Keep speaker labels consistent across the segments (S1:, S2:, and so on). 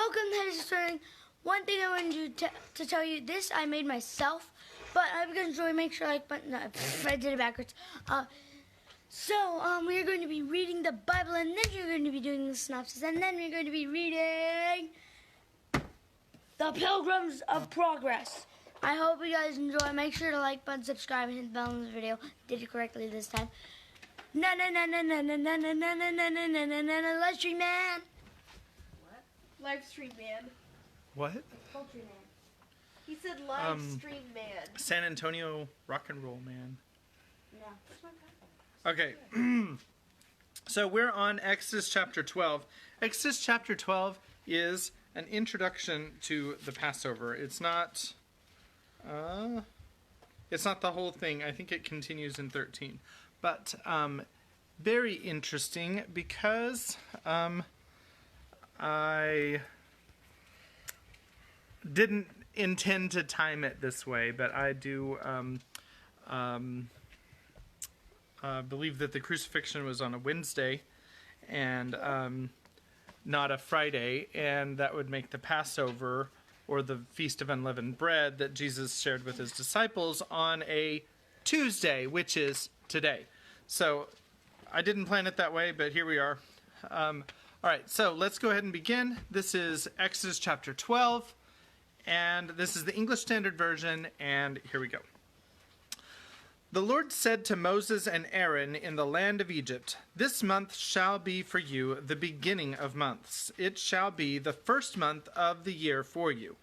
S1: Welcome to History. One thing I wanted to tell you, this I made myself, but I'm going to make sure like button. No, I did it backwards. So we are going to be reading the Bible, and then you're going to be doing the synopsis, and then we're going to be reading the Pilgrims of Progress. I hope you guys enjoy. Make sure to like button, subscribe, and hit the bell on this video. Did it correctly this time. Live stream man.
S2: What? Live stream man.
S3: What?
S1: Poultry man.
S2: He said live stream man.
S3: San Antonio rock and roll man.
S1: No.
S3: Okay. So we're on Exodus chapter 12. Exodus chapter 12 is an introduction to the Passover. It's not the whole thing. I think it continues in 13. But very interesting because I didn't intend to time it this way, but I do believe that the crucifixion was on a Wednesday and not a Friday, and that would make the Passover or the Feast of Unleavened Bread that Jesus shared with his disciples on a Tuesday, which is today. So I didn't plan it that way, but here we are. All right, so let's go ahead and begin. This is Exodus chapter 12, and this is the English Standard Version, and here we go. The Lord said to Moses and Aaron in the land of Egypt, "This month shall be for you the beginning of months. It shall be the first month of the year for you.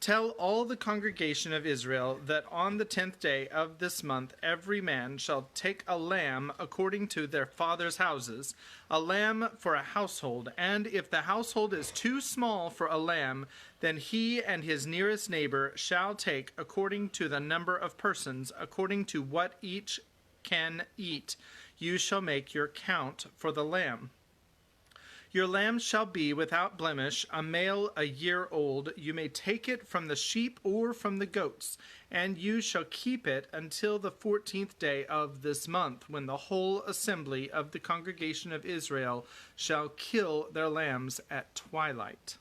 S3: Tell all the congregation of Israel that on the 10th day of this month every man shall take a lamb according to their fathers' houses, a lamb for a household, and if the household is too small for a lamb, then he and his nearest neighbor shall take according to the number of persons, according to what each can eat. You shall make your count for the lamb. Your lamb shall be without blemish, a male a year old. You may take it from the sheep or from the goats, and you shall keep it until the 14th day of this month, when the whole assembly of the congregation of Israel shall kill their lambs at twilight.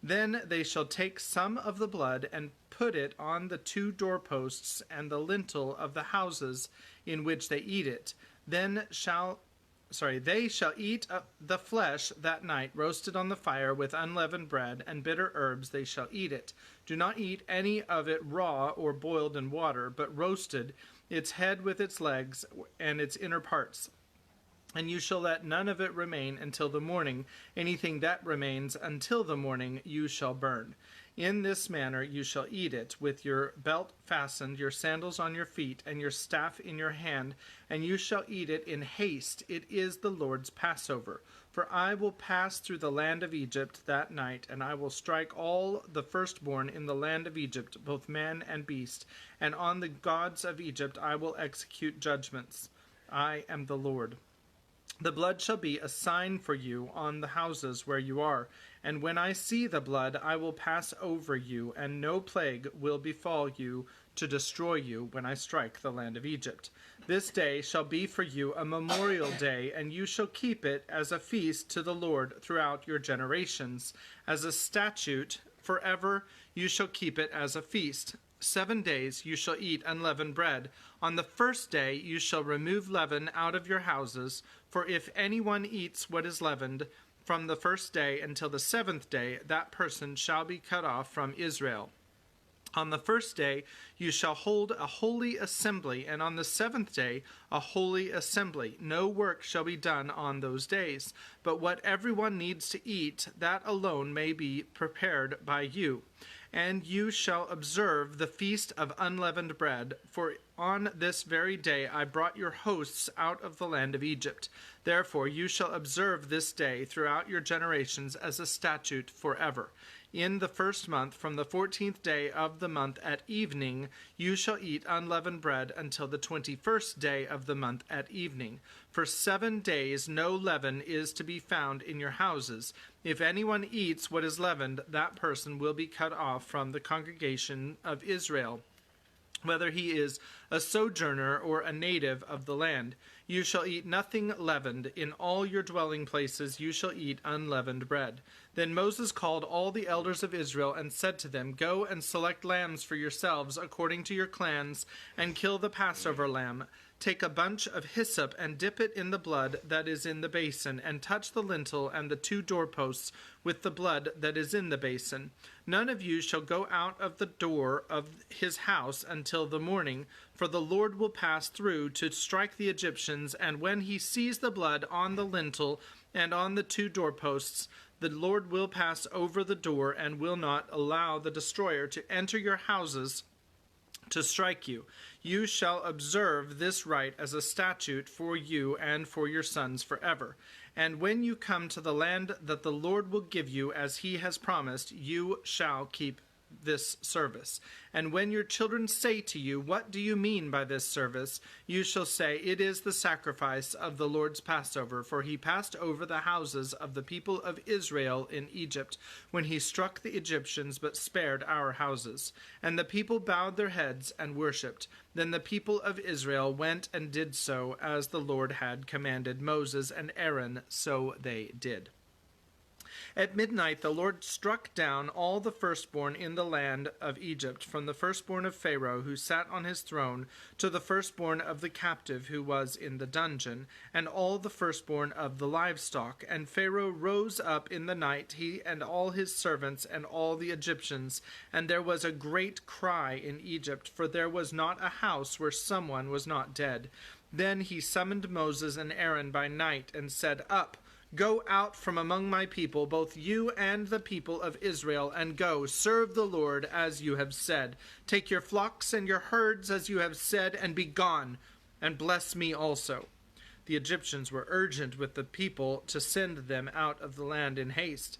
S3: Then they shall take some of the blood and put it on the two doorposts and the lintel of the houses in which they eat it. They shall eat the flesh that night, roasted on the fire with unleavened bread and bitter herbs. They shall eat it. Do not eat any of it raw or boiled in water, but roasted, its head with its legs and its inner parts. And you shall let none of it remain until the morning. Anything that remains until the morning you shall burn. In this manner you shall eat it, with your belt fastened, your sandals on your feet, and your staff in your hand, and you shall eat it in haste. It is the Lord's Passover. For I will pass through the land of Egypt that night, and I will strike all the firstborn in the land of Egypt, both man and beast, and on the gods of Egypt I will execute judgments. I am the Lord. The blood shall be a sign for you on the houses where you are, and when I see the blood I will pass over you, and no plague will befall you to destroy you when I strike the land of Egypt. This day shall be for you a memorial day, and you shall keep it as a feast to the Lord throughout your generations. As a statute forever you shall keep it as a feast. 7 days you shall eat unleavened bread. On the first day you shall remove leaven out of your houses, for if anyone eats what is leavened from the first day until the 7th day, that person shall be cut off from Israel. On the first day you shall hold a holy assembly, and on the 7th day a holy assembly. No work shall be done on those days, but what everyone needs to eat, that alone may be prepared by you. And you shall observe the feast of unleavened bread, for on this very day I brought your hosts out of the land of Egypt. Therefore you shall observe this day throughout your generations as a statute forever. In the first month, from the 14th day of the month at evening, you shall eat unleavened bread until the 21st day of the month at evening. For 7 days no leaven is to be found in your houses. If anyone eats what is leavened, that person will be cut off from the congregation of Israel, whether he is a sojourner or a native of the land. You shall eat nothing leavened. In all your dwelling places you shall eat unleavened bread. Then Moses called all the elders of Israel and said to them, Go and select lambs for yourselves according to your clans, and kill the Passover lamb. Take a bunch of hyssop and dip it in the blood that is in the basin, and touch the lintel and the 2 doorposts with the blood that is in the basin. None of you shall go out of the door of his house until the morning, for the Lord will pass through to strike the Egyptians, and when he sees the blood on the lintel and on the 2 doorposts, the Lord will pass over the door and will not allow the destroyer to enter your houses to strike you. You shall observe this rite as a statute for you and for your sons forever. And when you come to the land that the Lord will give you as he has promised, you shall keep this service. And when your children say to you, What do you mean by this service? You shall say, It is the sacrifice of the Lord's Passover, for he passed over the houses of the people of Israel in Egypt, when he struck the Egyptians, but spared our houses. And the people bowed their heads and worshipped. Then the people of Israel went and did so, as the Lord had commanded Moses and Aaron, so they did. At midnight the Lord struck down all the firstborn in the land of Egypt, from the firstborn of Pharaoh who sat on his throne to the firstborn of the captive who was in the dungeon, and all the firstborn of the livestock. And Pharaoh rose up in the night, he and all his servants and all the Egyptians, and there was a great cry in Egypt, for there was not a house where someone was not dead. Then he summoned Moses and Aaron by night and said, Up, go out from among my people, both you and the people of Israel, and go, serve the Lord as you have said. Take your flocks and your herds as you have said, and be gone, and bless me also. The Egyptians were urgent with the people to send them out of the land in haste.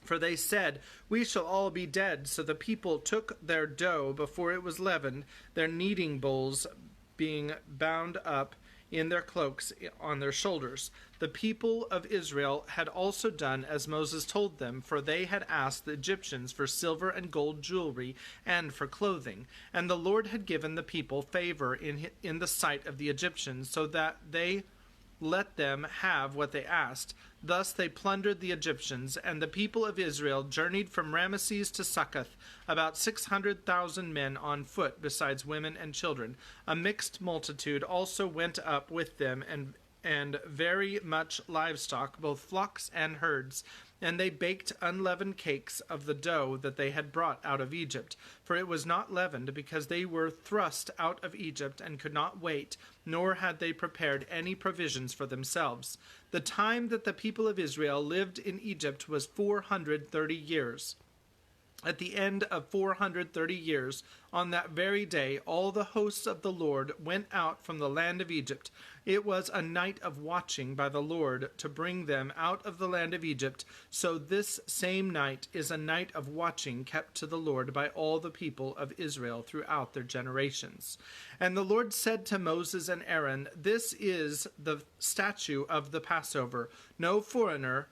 S3: For they said, We shall all be dead. So the people took their dough before it was leavened, their kneading bowls being bound up in their cloaks on their shoulders. The people of Israel had also done as Moses told them, for they had asked the Egyptians for silver and gold jewelry and for clothing. And the Lord had given the people favor in the sight of the Egyptians, so that they let them have what they asked. Thus they plundered the Egyptians, and the people of Israel journeyed from Ramesses to Succoth, about 600,000 men on foot, besides women and children. A mixed multitude also went up with them, and very much livestock, both flocks and herds. And they baked unleavened cakes of the dough that they had brought out of Egypt. For it was not leavened, because they were thrust out of Egypt and could not wait, nor had they prepared any provisions for themselves. The time that the people of Israel lived in Egypt was 430 years. At the end of 430 years, on that very day, all the hosts of the Lord went out from the land of Egypt. It was a night of watching by the Lord to bring them out of the land of Egypt. So this same night is a night of watching kept to the Lord by all the people of Israel throughout their generations. And the Lord said to Moses and Aaron, This is the statute of the Passover. The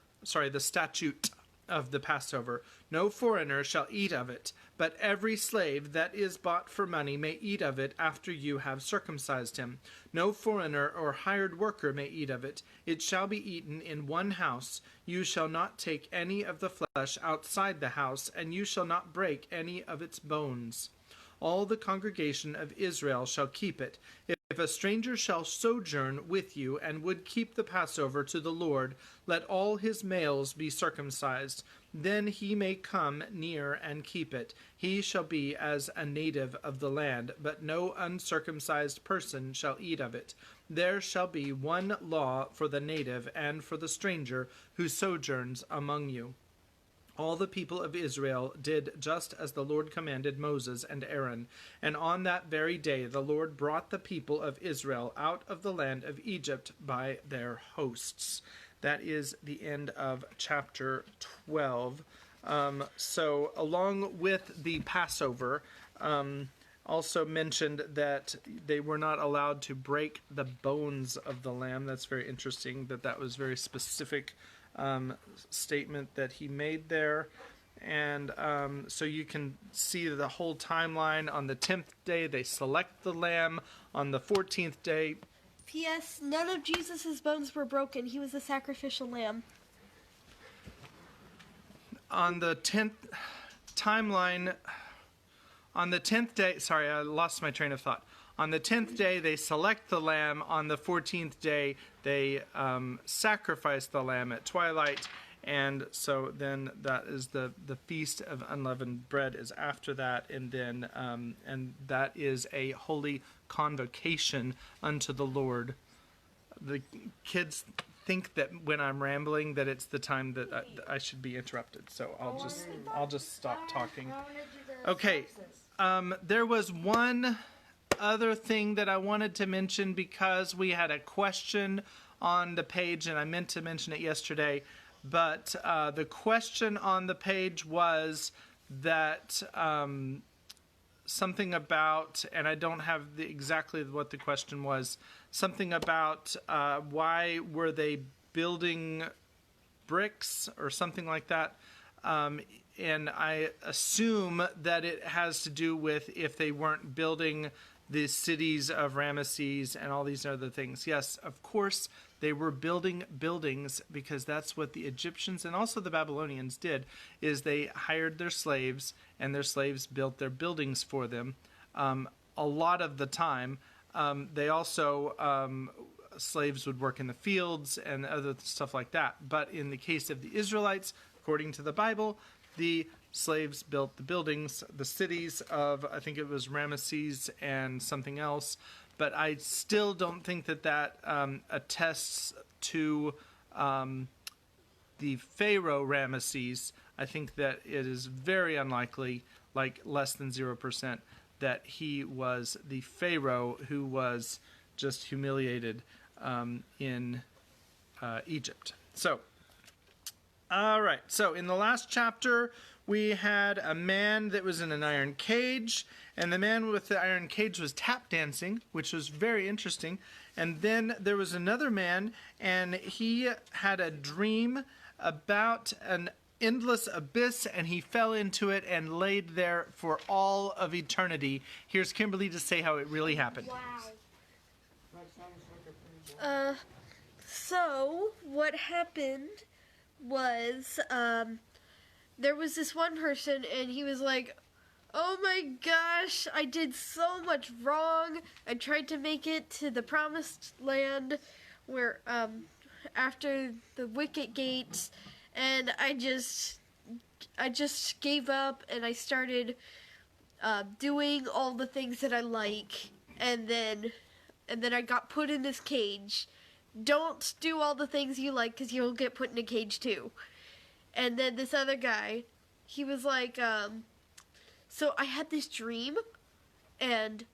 S3: statute of the Passover. No foreigner shall eat of it, but every slave that is bought for money may eat of it after you have circumcised him. No foreigner or hired worker may eat of it. It shall be eaten in one house. You shall not take any of the flesh outside the house, and you shall not break any of its bones. All the congregation of Israel shall keep it. If a stranger shall sojourn with you and would keep the Passover to the Lord, let all his males be circumcised. Then he may come near and keep it. He shall be as a native of the land, but no uncircumcised person shall eat of it. There shall be one law for the native and for the stranger who sojourns among you. All the people of Israel did just as the Lord commanded Moses and Aaron. And on that very day the Lord brought the people of Israel out of the land of Egypt by their hosts. That is the end of chapter 12. So along with the Passover, also mentioned that they were not allowed to break the bones of the lamb. That's very interesting that was very specific statement that he made there. And so you can see the whole timeline. On the 10th day they select the lamb. On the 14th day
S2: P.S. None of Jesus' bones were broken. He was a sacrificial lamb.
S3: On the 10th timeline, on the 10th day, sorry, I lost my train of thought. On the 10th day, they select the lamb. On the 14th day, they sacrifice the lamb at twilight. And so then that is the Feast of Unleavened Bread is after that. And then and that is a holy convocation unto the Lord. The kids think that when I'm rambling that it's the time that I should be interrupted. So I'll just stop talking. Okay. There was one other thing that I wanted to mention because we had a question on the page, and I meant to mention it yesterday, but the question on the page was that something about, and I don't have exactly what the question was, something about why were they building bricks or something like that. And I assume that it has to do with if they weren't building the cities of Ramesses and all these other things. Yes, of course, they were building buildings because that's what the Egyptians and also the Babylonians did, is they hired their slaves and their slaves built their buildings for them. A lot of the time, they also, slaves would work in the fields and other stuff like that. But in the case of the Israelites, according to the Bible, the slaves built the buildings, the cities of, I think it was Ramesses and something else. But I still don't think that attests to the Pharaoh Ramesses. I think that it is very unlikely, like less than 0%, that he was the Pharaoh who was just humiliated in Egypt. So, all right. So in the last chapter, we had a man that was in an iron cage, and the man with the iron cage was tap dancing, which was very interesting. And then there was another man, and he had a dream about an endless abyss, and he fell into it and laid there for all of eternity. Here's Kimberly to say how it really happened.
S1: Wow.
S2: So what happened was, there was this one person, and he was like, oh my gosh, I did so much wrong. I tried to make it to the promised land where, after the wicket gates, and I just gave up, and I started, doing all the things that I like, and then I got put in this cage. Don't do all the things you like, because you'll get put in a cage too. And then this other guy, he was like, so I had this dream, and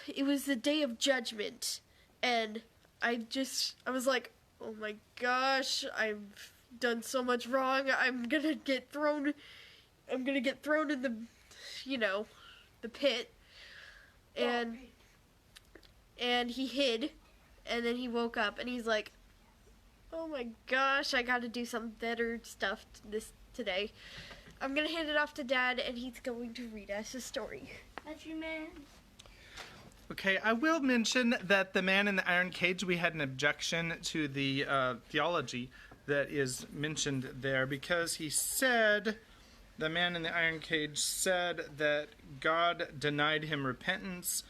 S2: it was the day of judgment, and I was like, oh my gosh, I've done so much wrong, I'm gonna get thrown in the, the pit, and he hid, and then he woke up, and he's like, oh my gosh, I gotta do some better stuff today. I'm gonna hand it off to Dad, and he's going to read us a story.
S1: That's you, man.
S3: Okay, I will mention that the man in the iron cage, we had an objection to the theology that is mentioned there, because he said, the man in the iron cage said that God denied him repentance.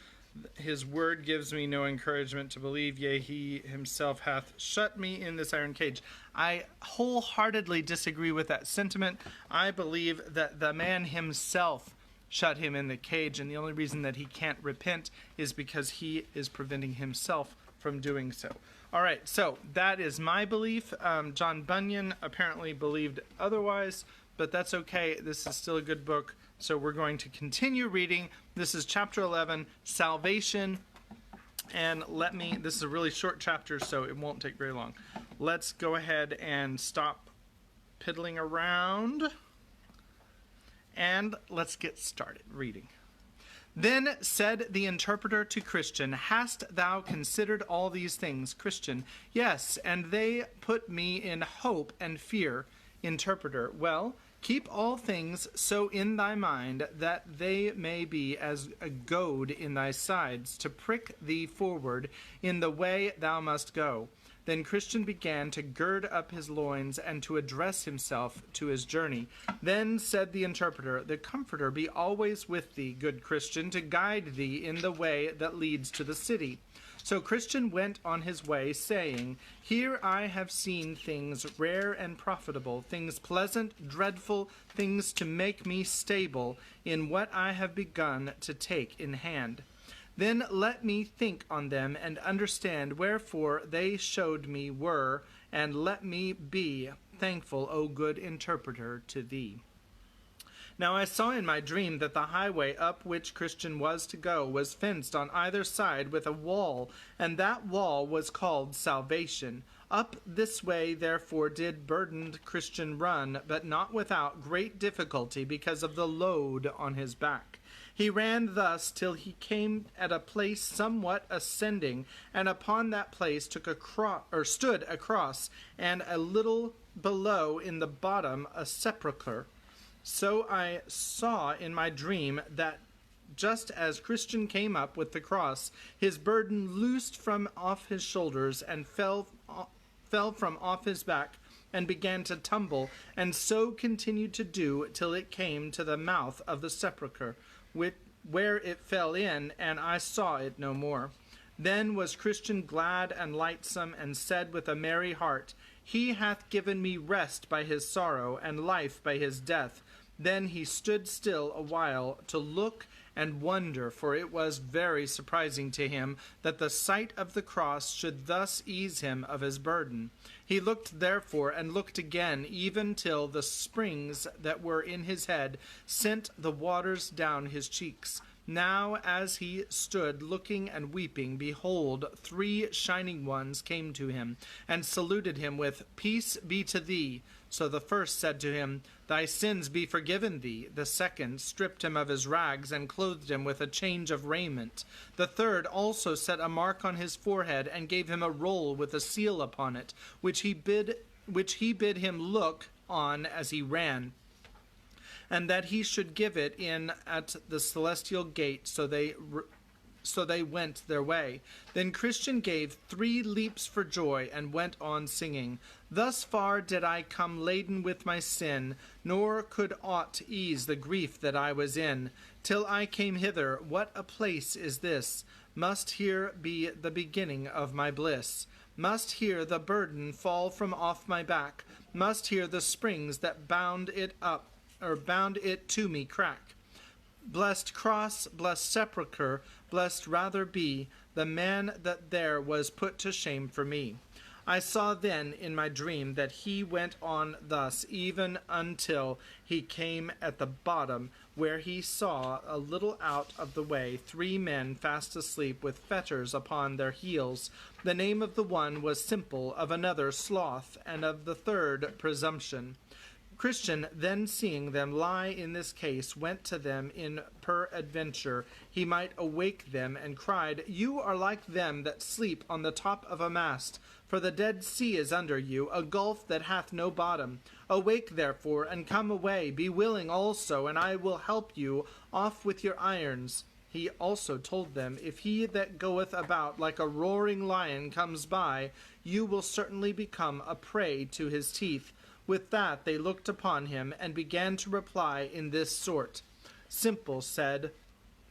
S3: His word gives me no encouragement to believe, yea, he himself hath shut me in this iron cage. I wholeheartedly disagree with that sentiment. I believe that the man himself shut him in the cage, and the only reason that he can't repent is because he is preventing himself from doing so. All right, so that is my belief. John Bunyan apparently believed otherwise, but that's okay. This is still a good book. So we're going to continue reading. This is chapter 11, Salvation. And this is a really short chapter, so it won't take very long. Let's go ahead and stop piddling around. And let's get started reading. Then said the interpreter to Christian, hast thou considered all these things? Christian, yes, and they put me in hope and fear. Interpreter. Well, keep all things so in thy mind that they may be as a goad in thy sides to prick thee forward in the way thou must go. Then Christian began to gird up his loins and to address himself to his journey. Then said the interpreter, the Comforter be always with thee, good Christian, to guide thee in the way that leads to the city. So Christian went on his way, saying, Here I have seen things rare and profitable, things pleasant, dreadful, things to make me stable in what I have begun to take in hand. Then let me think on them and understand wherefore they showed me were, and let me be thankful, O good interpreter, to thee. Now I saw in my dream that the highway up which Christian was to go was fenced on either side with a wall, and that wall was called Salvation. Up this way therefore did burdened Christian run, but not without great difficulty because of the load on his back. He ran thus till he came at a place somewhat ascending, and upon that place stood a cross, and a little below in the bottom a sepulchre. So I saw in my dream that just as Christian came up with the cross, his burden loosed from off his shoulders and fell from off his back, and began to tumble, and so continued to do till it came to the mouth of the sepulchre, where it fell in, and I saw it no more. Then was Christian glad and lightsome, and said with a merry heart, He hath given me rest by his sorrow, and life by his death. Then he stood still a while to look and wonder, for it was very surprising to him that the sight of the cross should thus ease him of his burden. He looked therefore and looked again, even till the springs that were in his head sent the waters down his cheeks. Now as he stood looking and weeping, behold, 3 shining ones came to him, and saluted him with, Peace be to thee. So the first said to him, Thy sins be forgiven thee. The second stripped him of his rags, and clothed him with a change of raiment. The third also set a mark on his forehead, and gave him a roll with a seal upon it, which he bid him look on as he ran, and that he should give it in at the celestial gate. So they went their way. Then Christian gave 3 leaps for joy, and went on singing, Thus far did I come laden with my sin, nor could aught ease the grief that I was in. Till I came hither, what a place is this! Must here be the beginning of my bliss. Must here the burden fall from off my back. Must here the springs that bound it to me crack. Blessed cross, blessed sepulchre, blessed rather be the man that there was put to shame for me. I saw then in my dream that he went on thus even until he came at the bottom, where he saw a little out of the way 3 men fast asleep with fetters upon their heels. The name of the one was Simple, of another Sloth, and of the third Presumption. Christian, then seeing them lie in this case, went to them in peradventure he might awake them, and cried, You are like them that sleep on the top of a mast, for the Dead Sea is under you, a gulf that hath no bottom. Awake therefore, and come away, be willing also, and I will help you off with your irons. He also told them, If he that goeth about like a roaring lion comes by, you will certainly become a prey to his teeth. With that they looked upon him, and began to reply in this sort. Simple said,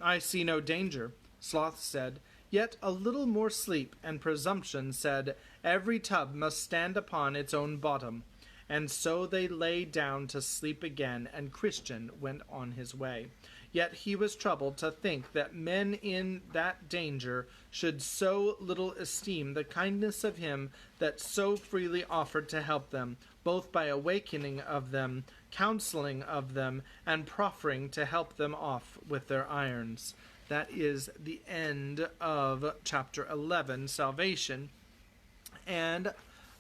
S3: I see no danger. Sloth said, Yet a little more sleep. And Presumption said, Every tub must stand upon its own bottom. And so they lay down to sleep again, and Christian went on his way. Yet he was troubled to think that men in that danger should so little esteem the kindness of him that so freely offered to help them, both by awakening of them, counseling of them, and proffering to help them off with their irons. That is the end of chapter 11, Salvation. And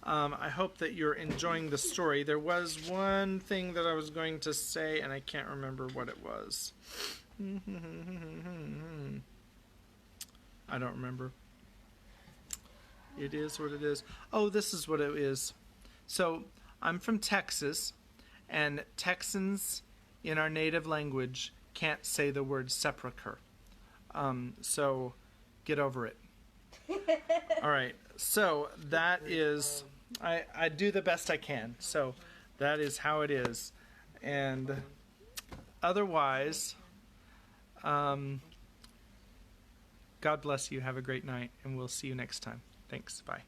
S3: I hope that you're enjoying the story. There was one thing that I was going to say, and I can't remember what it was. I don't remember. It is what it is. Oh, this is what it is. So, I'm from Texas, And Texans in our native language can't say the word sepulcher. So get over it. All right. So that is, I do the best I can. So that is how it is. And otherwise, God bless you. Have a great night, and we'll see you next time. Thanks. Bye.